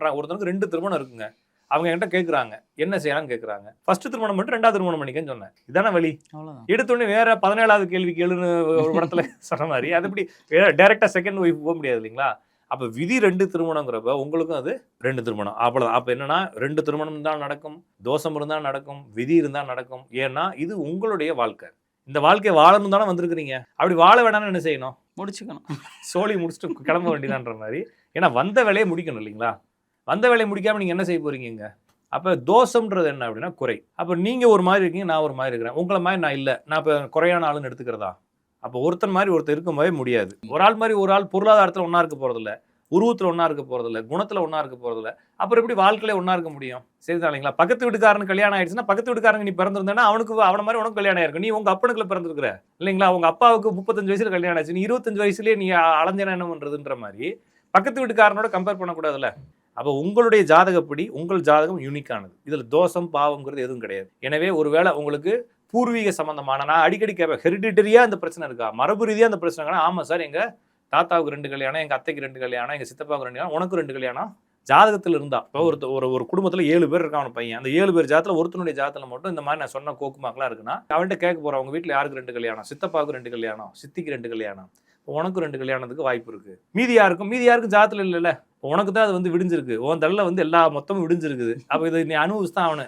ஒருத்தனுக்கு 2 திருமணம் இருக்குங்க. அவங்க என்கிட்ட கேட்குறாங்க, என்ன செய்யலாம்னு கேட்குறாங்க. ஃபர்ஸ்ட் திருமணம் பண்ணிட்டு 2வது திருமணம் பண்ணிக்கன்னு சொன்னேன். இதானே வழி. எடுத்தோடனே வேற 17வது கேள்வி கேளுன்னு ஒரு படத்துல சொன்ன மாதிரி அது எப்படி டைரக்டா செகண்ட் ஒய்ஃப் போக முடியாது இல்லைங்களா? அப்ப விதி 2 திருமணங்கிறப்ப உங்களுக்கும் அது 2 திருமணம். அவ்வளவுதான். அப்ப என்னன்னா 2 திருமணம் தான் நடக்கும், தோஷம் இருந்தா நடக்கும், விதி இருந்தா நடக்கும். ஏன்னா இது உங்களுடைய வாழ்க்கை. இந்த வாழ்க்கையை வாழணும் தானே வந்திருக்கிறீங்க. அப்படி வாழ வேணாம்னு என்ன செய்யணும்? முடிச்சுக்கணும். சோழி முடிச்சுட்டு கிளம்ப வேண்டியதான்ற மாதிரி. ஏன்னா வந்த வேலையை முடிக்கணும் இல்லைங்களா? வந்த வேலையை முடிக்காம நீங்க என்ன செய்ய போறீங்க? அப்ப தோஷம்ன்றது என்ன அப்படின்னா குறை. அப்ப நீங்க ஒரு மாதிரி இருக்கீங்க, நான் ஒரு மாதிரி இருக்கிறேன். உங்களை மாதிரி நான் இல்ல. நான் இப்ப குறையான ஆளுன்னு எடுத்துக்கிறதா? அப்ப ஒருத்தன் மாதிரி ஒருத்தர் இருக்கவே முடியாது. ஒரு ஆள் மாதிரி ஒரு ஆள் பொருளாதாரத்துல ஒண்ணா இருக்க போறதில்ல, உருவத்துல ஒண்ணா இருக்க போறதில்ல, குணத்துல ஒண்ணா இருக்க போறதில்ல. அப்புறம் எப்படி வாழ்க்கையில ஒண்ணா இருக்க முடியும்? சரிதான் இல்லைங்களா? பக்கத்து வீட்டுக்காரனுக்கு கல்யாணம் ஆயிடுச்சுன்னா பக்கத்து வீட்டுக்காரங்க நீ பிறந்திருந்தேன்னா அவனுக்கு அவன மாதிரி உனக்கு கல்யாணம் ஆயிருக்கும். நீ உங்க அப்பனுக்குள்ள பிறந்திருக்கிற இல்லைங்களா? உங்க அப்பாவுக்கு 35 வயசுல கல்யாணம் ஆச்சு, நீ 25 வயசுலயே நீ அலைஞ்சனா என்ன பண்றதுன்ற மாதிரி பக்கத்து வீட்டுக்காரனோட கம்பேர் பண்ணக்கூடாதுல்ல. அப்போ உங்களுடைய ஜாதகப்படி உங்கள் ஜாதகம் யூனிக்கானது. இதுல தோஷம் பாவம்ங்கிறது எதுவும் கிடையாது. எனவே ஒருவேளை உங்களுக்கு பூர்வீக சம்பந்தமான நான் அடிக்கடி கேட்பேன், ஹெரிடிட்டரியா இந்த பிரச்சனை இருக்கா, மரபு ரீதியா இந்த பிரச்சனை இருக்கா? ஆமா சார், எங்க தாத்தாவுக்கு 2 கல்யாணம், எங்க அத்தைக்கு 2 கல்யாணம், எங்க சித்தப்பாவுக்கு 2 கல்யாணம், உனக்கு 2 கல்யாணம். ஜாதகத்தில் இருந்தா இப்போ ஒரு குடும்பத்துல 7 பேர் இருக்கான் பையன். அந்த 7 பேர் ஜாதத்துல ஒருத்தனுடைய ஜாதத்துல மட்டும் இந்த மாதிரி நான் சொன்ன கோக்குமாக்கெல்லாம் இருக்குன்னா அவன்கிட்ட கேட்க போறான், உங்க வீட்டுல யாருக்கு 2 கல்யாணம், சித்தப்பாவுக்கு 2 கல்யாணம், சித்திக்கு 2 கல்யாணம், உனக்கு 2 கல்யாணத்துக்கு வாய்ப்பு இருக்கு. மீதி யாருக்கும் ஜாதத்துல இல்லைல்ல. உனக்கு தான் அது விடிஞ்சிருக்கு. உன் தள்ள எல்லா மொத்தமும் விடிஞ்சிருக்குது. அப்ப இதை நீ அனுபவிச்சு தான் ஆகணும்.